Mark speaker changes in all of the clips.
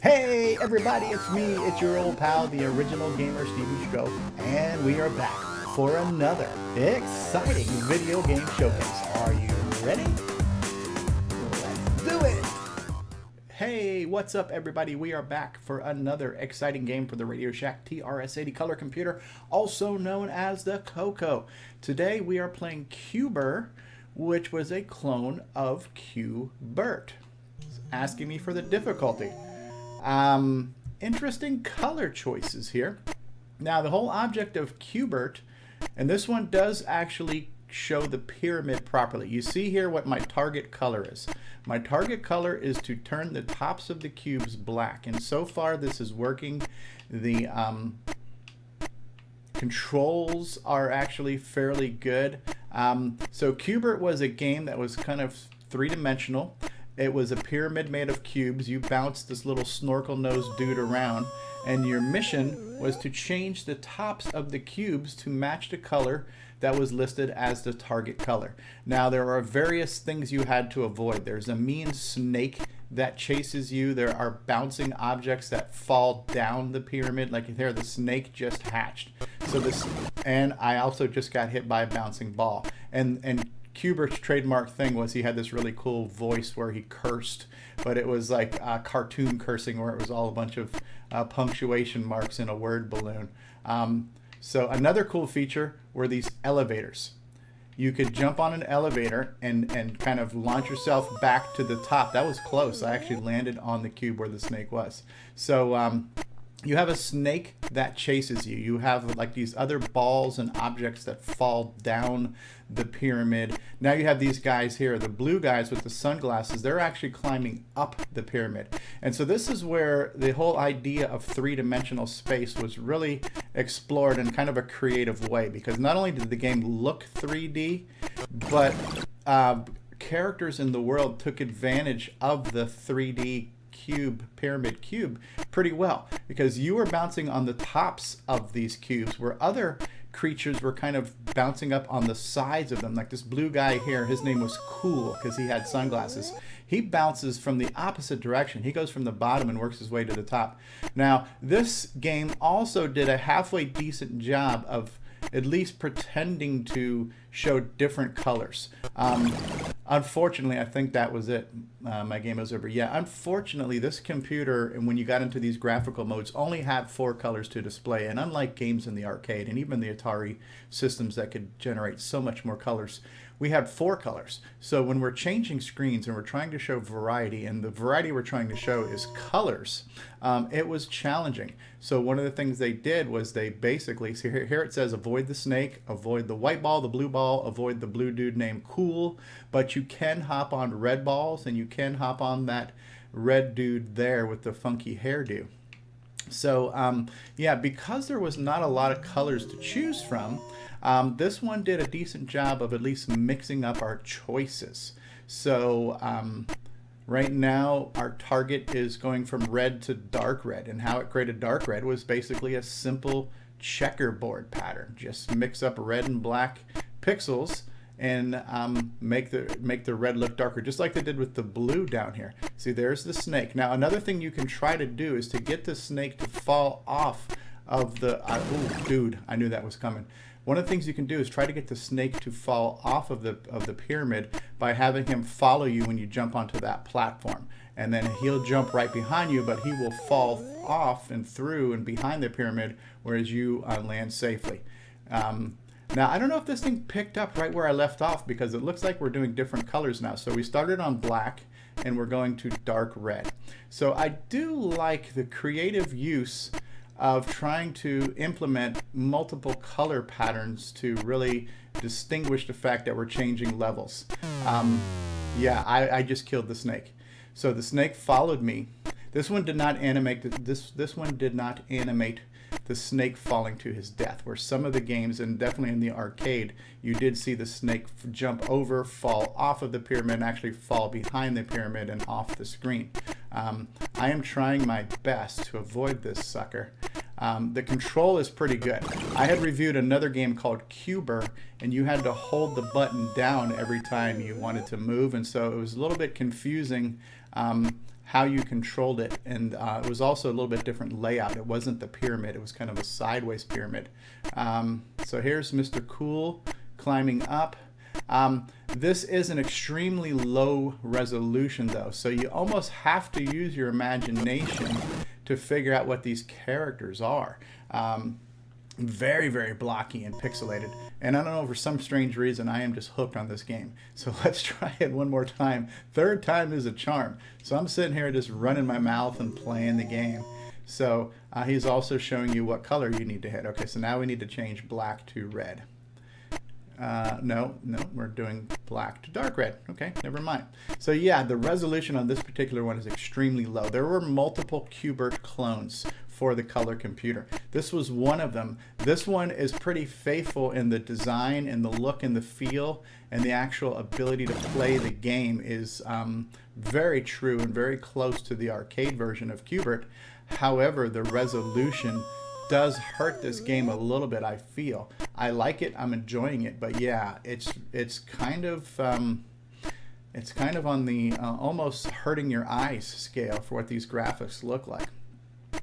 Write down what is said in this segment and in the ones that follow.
Speaker 1: Hey everybody, it's me, it's your old pal, the original gamer StevieStrow, and we are back for another exciting video game showcase. Are you ready? Let's do it! Hey, what's up everybody? We are back for another exciting game for the Radio Shack TRS-80 color computer, also known as the Coco. Today we are playing Cuber, which was a clone of Bert. It's asking me for the difficulty. Interesting color choices here. Now the whole object of Bert, and this one does actually show the pyramid properly. You see here what my target color is. My target color is to turn the tops of the cubes black, and so far this is working. The controls are actually fairly good. So Bert was a game that was kind of three-dimensional. It was a pyramid made of cubes. You bounced this little snorkel-nosed dude around, and your mission was to change the tops of the cubes to match the color that was listed as the target color. Now, there are various things you had to avoid. There's a mean snake that chases you. There are bouncing objects that fall down the pyramid. Like there, the snake just hatched. So this, and I also just got hit by a bouncing ball. And Cubert's trademark thing was he had this really cool voice where he cursed, but it was like cartoon cursing where it was all a bunch of punctuation marks in a word balloon. So another cool feature were these elevators. You could jump on an elevator and kind of launch yourself back to the top. That was close. I actually landed on the cube where the snake was. So you have a snake that chases you. You have like these other balls and objects that fall down the pyramid. Now you have these guys here, the blue guys with the sunglasses. They're actually climbing up the pyramid. And so this is where the whole idea of three-dimensional space was really explored in kind of a creative way, because not only did the game look 3D, but characters in the world took advantage of the 3D pyramid cube pretty well, because you were bouncing on the tops of these cubes where other creatures were kind of bouncing up on the sides of them. Like this blue guy here, his name was Cool because he had sunglasses. He bounces from the opposite direction. He goes from the bottom and works his way to the top. Now this game also did a halfway decent job of at least pretending to show different colors. Unfortunately, I think that was it. My game was over. Yeah, unfortunately, this computer, and when you got into these graphical modes, only had 4 colors to display. And unlike games in the arcade and even the Atari systems that could generate so much more colors, we had 4 colors. So when we're changing screens and we're trying to show variety, and the variety we're trying to show is colors, it was challenging. So one of the things they did was they basically, see here it says avoid the snake, avoid the white ball, the blue ball, avoid the blue dude named Cool, but you can hop on red balls and you can hop on that red dude there with the funky hairdo. So yeah, because there was not a lot of colors to choose from, this one did a decent job of at least mixing up our choices. So right now our target is going from red to dark red, and how it created dark red was basically a simple checkerboard pattern. Just mix up red and black pixels and make the red look darker, just like they did with the blue down here. See, there's the snake. Now another thing you can try to do is to get the snake to fall off of the oh dude, I knew that was coming. One of the things you can do is try to get the snake to fall off of the pyramid by having him follow you when you jump onto that platform. And then he'll jump right behind you, but he will fall off and through and behind the pyramid, whereas you land safely. Now, I don't know if this thing picked up right where I left off, because it looks like we're doing different colors now. So we started on black and we're going to dark red. So I do like the creative use of trying to implement multiple color patterns to really distinguish the fact that we're changing levels. Yeah, I just killed the snake. So the snake followed me. This one did not animate this one did not animate the snake falling to his death, where some of the games, and definitely in the arcade, you did see the snake jump over, fall off of the pyramid, and actually fall behind the pyramid and off the screen. I am trying my best to avoid this sucker. The control is pretty good. I had reviewed another game called Cuber, and you had to hold the button down every time you wanted to move, and so it was a little bit confusing how you controlled it, and it was also a little bit different layout. It wasn't the pyramid, it was kind of a sideways pyramid. So here's Mr. Cool climbing up. This is an extremely low resolution though, so you almost have to use your imagination to figure out what these characters are. Very, very blocky and pixelated. And I don't know, for some strange reason, I am just hooked on this game. So let's try it one more time. Third time is a charm. So I'm sitting here just running my mouth and playing the game. So he's also showing you what color you need to hit. Okay, so now we need to change black to red. No, we're doing black to dark red. Okay, never mind. So yeah, the resolution on this particular one is extremely low. There were multiple Cubert clones for the color computer. This was one of them. This one is pretty faithful in the design and the look and the feel, and the actual ability to play the game is very true and very close to the arcade version of Cubert. However, the resolution does hurt this game a little bit, I feel. I like it, I'm enjoying it, but yeah, it's kind of on the almost hurting your eyes scale for what these graphics look like.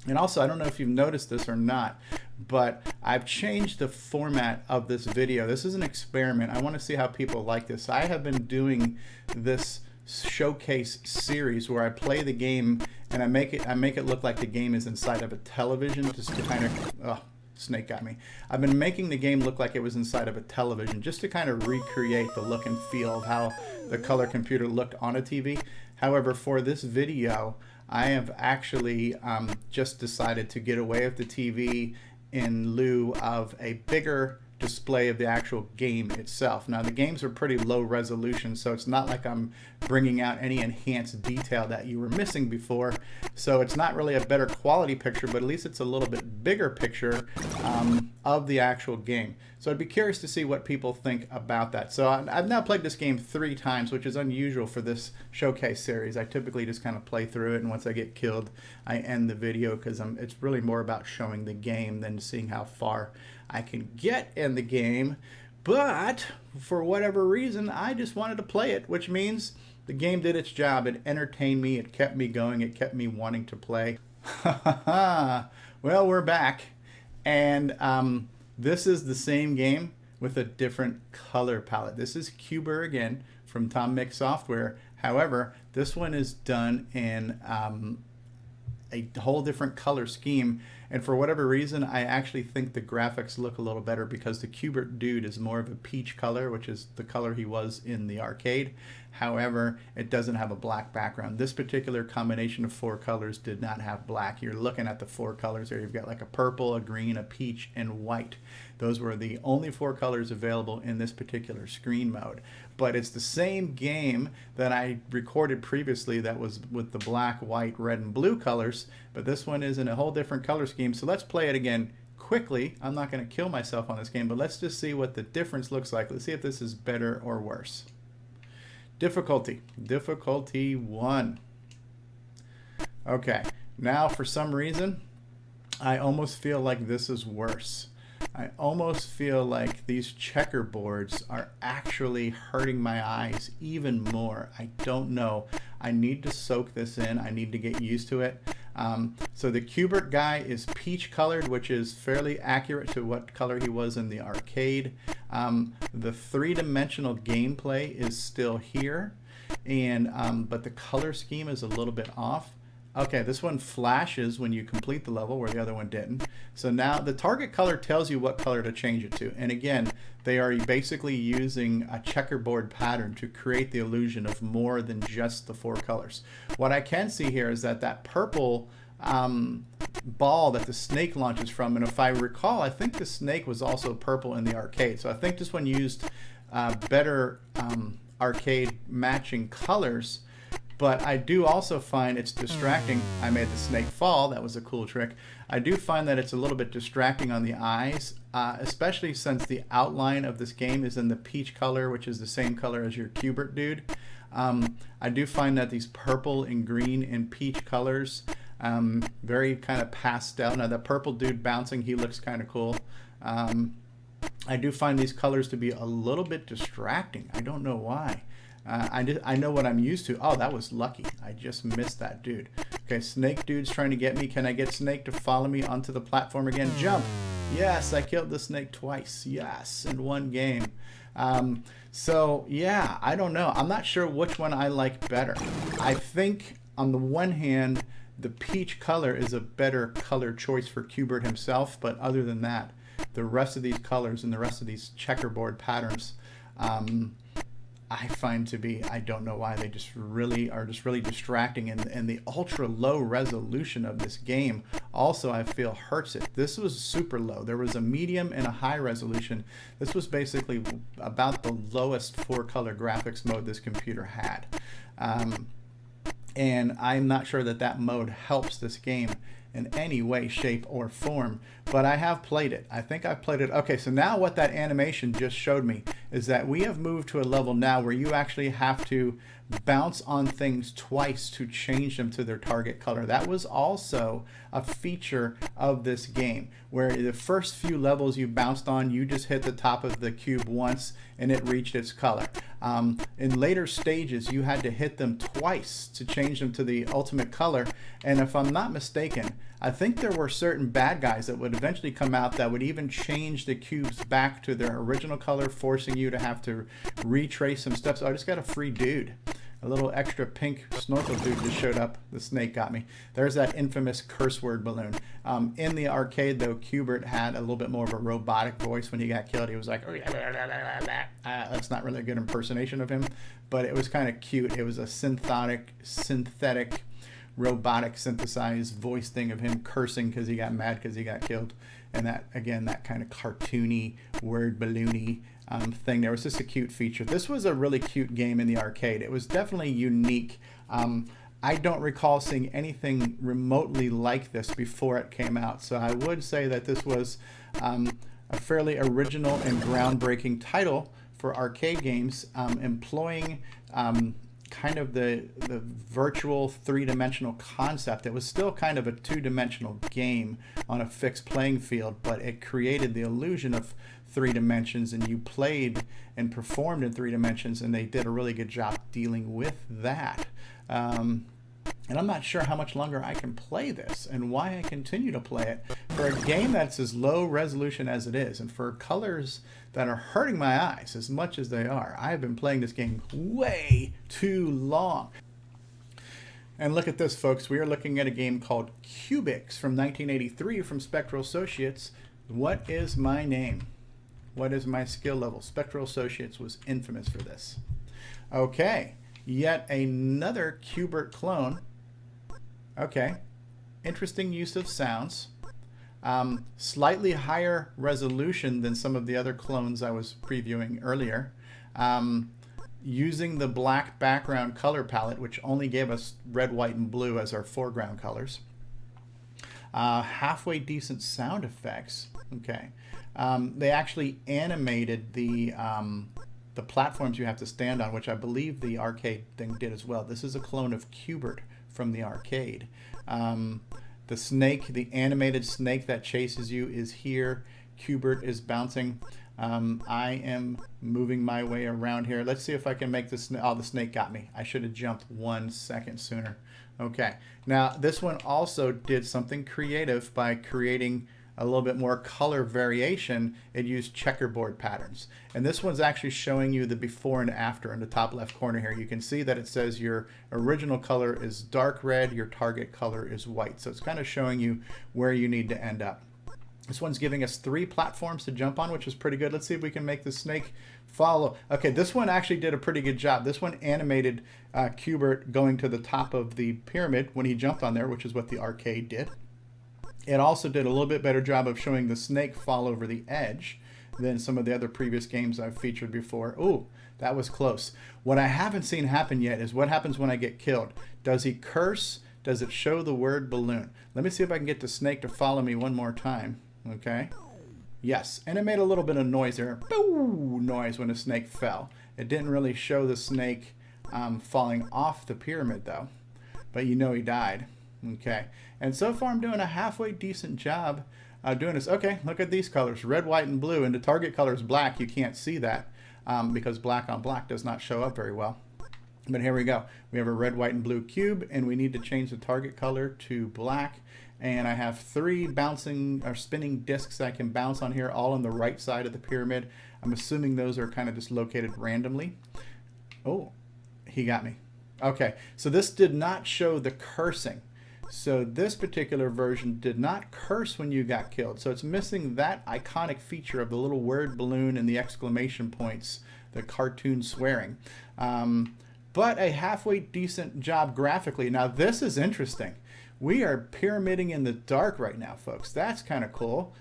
Speaker 1: And also, I don't know if you've noticed this or not, but I've changed the format of this video. This is an experiment. I want to see how people like this. I have been doing this showcase series where I play the game and I make it look like the game is inside of a television, just to kind of snake got me. I've been making the game look like it was inside of a television just to kind of recreate the look and feel of how the color computer looked on a TV. However, for this video, I have actually just decided to get away with the TV in lieu of a bigger display of the actual game itself. Now, the games are pretty low resolution, so it's not like I'm bringing out any enhanced detail that you were missing before. So it's not really a better quality picture, but at least it's a little bit bigger picture of the actual game. So I'd be curious to see what people think about that. So I've now played this game 3 times, which is unusual for this showcase series. I typically just kind of play through it, and once I get killed, I end the video, because it's really more about showing the game than seeing how far I can get in the game. But for whatever reason, I just wanted to play it, which means the game did its job. It entertained me, it kept me going, it kept me wanting to play. Well, we're back, and this is the same game with a different color palette. This is Cubert again from Tom Mix Software. However, this one is done in a whole different color scheme, and for whatever reason, I actually think the graphics look a little better because the Cubert dude is more of a peach color, which is the color he was in the arcade. However, it doesn't have a black background. This particular combination of 4 colors did not have black. You're looking at the 4 colors there. You've got like a purple, a green, a peach, and white. Those were the only 4 colors available in this particular screen mode. But it's the same game that I recorded previously that was with the black, white, red, and blue colors, but this one is in a whole different color scheme. So let's play it again quickly. I'm not going to kill myself on this game, but let's just see what the difference looks like. Let's see if this is better or worse. Difficulty 1. Okay, now for some reason, I almost feel like this is worse. I almost feel like these checkerboards are actually hurting my eyes even more. I don't know. I need to soak this in. I need to get used to it. So the Cubert guy is peach colored, which is fairly accurate to what color he was in the arcade. The 3-dimensional gameplay is still here, and but the color scheme is a little bit off. Okay, this one flashes when you complete the level where the other one didn't. So now the target color tells you what color to change it to. And again, they are basically using a checkerboard pattern to create the illusion of more than just the 4 colors. What I can see here is that purple ball that the snake launches from, and if I recall, I think the snake was also purple in the arcade. So I think this one used better arcade matching colors. But I do also find it's distracting. I made the snake fall. That was a cool trick. I do find that it's a little bit distracting on the eyes, especially since the outline of this game is in the peach color, which is the same color as your Cubert dude. I do find that these purple and green and peach colors, very kind of pastel. Now the purple dude bouncing, he looks kind of cool. I do find these colors to be a little bit distracting. I don't know why. I know what I'm used to. Oh, that was lucky. I just missed that dude. Okay, Snake dude's trying to get me. Can I get Snake to follow me onto the platform again? Jump. Yes, I killed the Snake twice. Yes, in one game. So yeah, I don't know. I'm not sure which one I like better. I think on the one hand, the peach color is a better color choice for Qbert himself, but other than that, the rest of these colors and the rest of these checkerboard patterns, I find to be, I don't know why, they just really are really distracting, and the ultra low resolution of this game also, I feel, hurts it. This was super low. There was a medium and a high resolution. This was basically about the lowest 4-color graphics mode this computer had. And I'm not sure that that mode helps this game in any way, shape, or form, but I have played it. I think I've played it. Okay, so now what that animation just showed me is that we have moved to a level now where you actually have to bounce on things twice to change them to their target color. That was also a feature of this game, where the first few levels you bounced on, you just hit the top of the cube once and it reached its color. In later stages, you had to hit them twice to change them to the ultimate color, and if I'm not mistaken, I think there were certain bad guys that would eventually come out that would even change the cubes back to their original color, forcing you to have to retrace some steps. Oh, I just got a free dude. A little extra pink snorkel dude just showed up. The Snake got me. There's that infamous curse word balloon. In the arcade, though, Qbert had a little bit more of a robotic voice when he got killed. He was like, that's not really a good impersonation of him, but it was kind of cute. It was a synthetic, robotic, synthesized voice thing of him cursing because he got mad because he got killed. And that, again, that kind of cartoony, word balloony thing. There was just a cute feature. This was a really cute game in the arcade. It was definitely unique. I don't recall seeing anything remotely like this before it came out. So I would say that this was a fairly original and groundbreaking title for arcade games, employing kind of the virtual three-dimensional concept. It was still kind of a two-dimensional game on a fixed playing field, but it created the illusion of 3 dimensions, and you played and performed in 3 dimensions, and they did a really good job dealing with that. And I'm not sure how much longer I can play this and why I continue to play it for a game that's as low resolution as it is, and for colors that are hurting my eyes as much as they are. I have been playing this game way too long. And look at this, folks. We are looking at a game called Cubix from 1983 from Spectral Associates. What is my name? What is my skill level? Spectral Associates was infamous for this. Okay, yet another Qbert clone. Okay, interesting use of sounds. Slightly higher resolution than some of the other clones I was previewing earlier. Using the black background color palette, which only gave us red, white, and blue as our foreground colors. Halfway decent sound effects. Okay. They actually animated the platforms you have to stand on, which I believe the arcade thing did as well. This is a clone of Qbert from the arcade. The snake, the animated snake that chases you is here. Qbert is bouncing. I am moving my way around here. Let's see if I can make this. Oh, the snake got me. I should have jumped 1 second sooner. Okay. Now, this one also did something creative by creating a little bit more color variation. It used checkerboard patterns. And this one's actually showing you the before and after in the top left corner here. You can see that it says your original color is dark red, your target color is white. So it's kind of showing you where you need to end up. This one's giving us 3 platforms to jump on, which is pretty good. Let's see if we can make the snake follow. Okay, this one actually did a pretty good job. This one animated Qbert going to the top of the pyramid when he jumped on there, which is what the arcade did. It also did a little bit better job of showing the snake fall over the edge than some of the other previous games I've featured before. Ooh, that was close. What I haven't seen happen yet is what happens when I get killed. Does he curse? Does it show the word balloon? Let me see if I can get the snake to follow me one more time. Okay. Yes, and it made a little bit of noise there. Boo! Noise when the snake fell. It didn't really show the snake falling off the pyramid though, but you know he died. Okay, and so far I'm doing a halfway decent job doing this. Okay, look at these colors, red, white, and blue, and the target color is black. You can't see that because black on black does not show up very well. But here we go. We have a red, white, and blue cube, and we need to change the target color to black. And I have 3 bouncing or spinning discs I can bounce on here, all on the right side of the pyramid. I'm assuming those are kind of just located randomly. Oh, he got me. Okay, so this did not show the cursing. So this particular version did not curse when you got killed. So it's missing that iconic feature of the little word balloon and the exclamation points, the cartoon swearing. But a halfway decent job graphically. Now this is interesting. We are pyramiding in the dark right now, folks. That's kind of cool.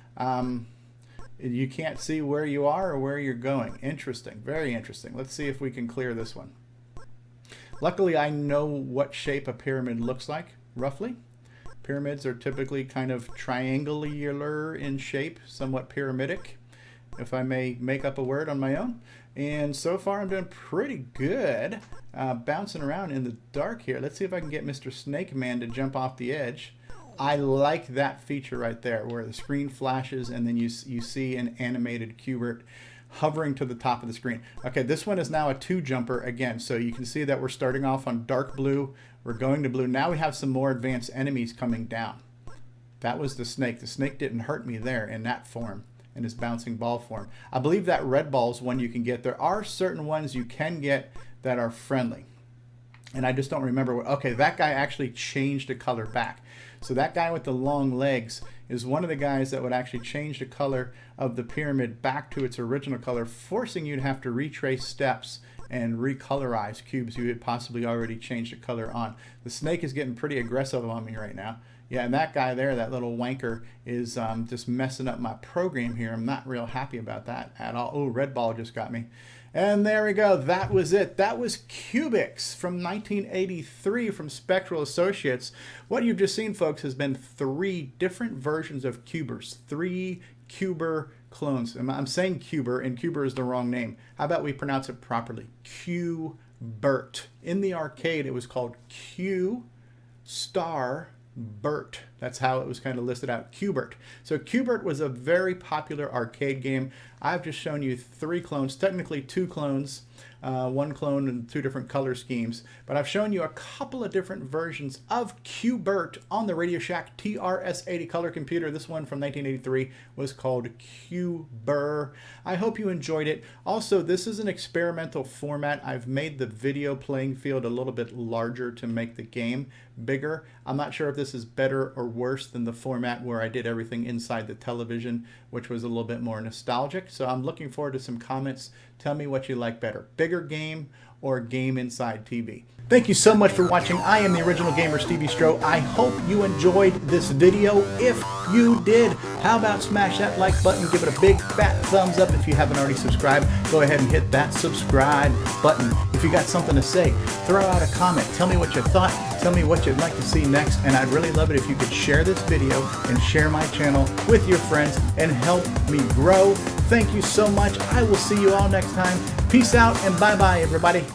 Speaker 1: You can't see where you are or where you're going. Interesting, very interesting. Let's see if we can clear this one. Luckily, I know what shape a pyramid looks like, roughly. Pyramids are typically kind of triangular in shape, somewhat pyramidic, if I may make up a word on my own. And so far I'm doing pretty good bouncing around in the dark here. Let's see if I can get Mr. Snake Man to jump off the edge. I like that feature right there where the screen flashes and then you see an animated Cubert hovering to the top of the screen. Okay, this one is now a 2 jumper again. So you can see that we're starting off on dark blue. We're going to blue. Now we have some more advanced enemies coming down. That was the snake. The snake didn't hurt me there in that form, in his bouncing ball form. I believe that red ball is one you can get. There are certain ones you can get that are friendly. And I just don't remember what. Okay, that guy actually changed the color back. So that guy with the long legs is one of the guys that would actually change the color of the pyramid back to its original color, forcing you to have to retrace steps and recolorize cubes you had possibly already changed the color on. The snake is getting pretty aggressive on me right now. Yeah, and that guy there, that little wanker, is just messing up my program here. I'm not real happy about that at all. Oh, red ball just got me. And there we go. That was it. That was Cubix from 1983 from Spectral Associates. What you've just seen, folks, has been 3 different versions of Cubers. 3 Cuber clones. I'm saying Cuber, and Cuber is the wrong name. How about we pronounce it properly? Bert. In the arcade, it was called Bert. That's how it was kind of listed out, Cubert. So Cubert was a very popular arcade game. I've just shown you 3 clones, technically 2 clones, 1 clone and 2 different color schemes. But I've shown you a couple of different versions of Cubert on the Radio Shack TRS-80 color computer. This one from 1983 was called Cuber. I hope you enjoyed it. Also, this is an experimental format. I've made the video playing field a little bit larger to make the game bigger. I'm not sure if this is better or worse than the format where I did everything inside the television, which was a little bit more nostalgic. So I'm looking forward to some comments. Tell me what you like better, bigger game or game inside TV. Thank you so much for watching. I am the original gamer, StevieStrow. I hope you enjoyed this video. If you did, how about smash that like button, give it a big fat thumbs up. If you haven't already subscribed, go ahead and hit that subscribe button. If you got something to say, throw out a comment. Tell me what you thought. Tell me what you'd like to see next. And I'd really love it if you could share this video and share my channel with your friends and help me grow. Thank you so much. I will see you all next time. Peace out and bye-bye, everybody.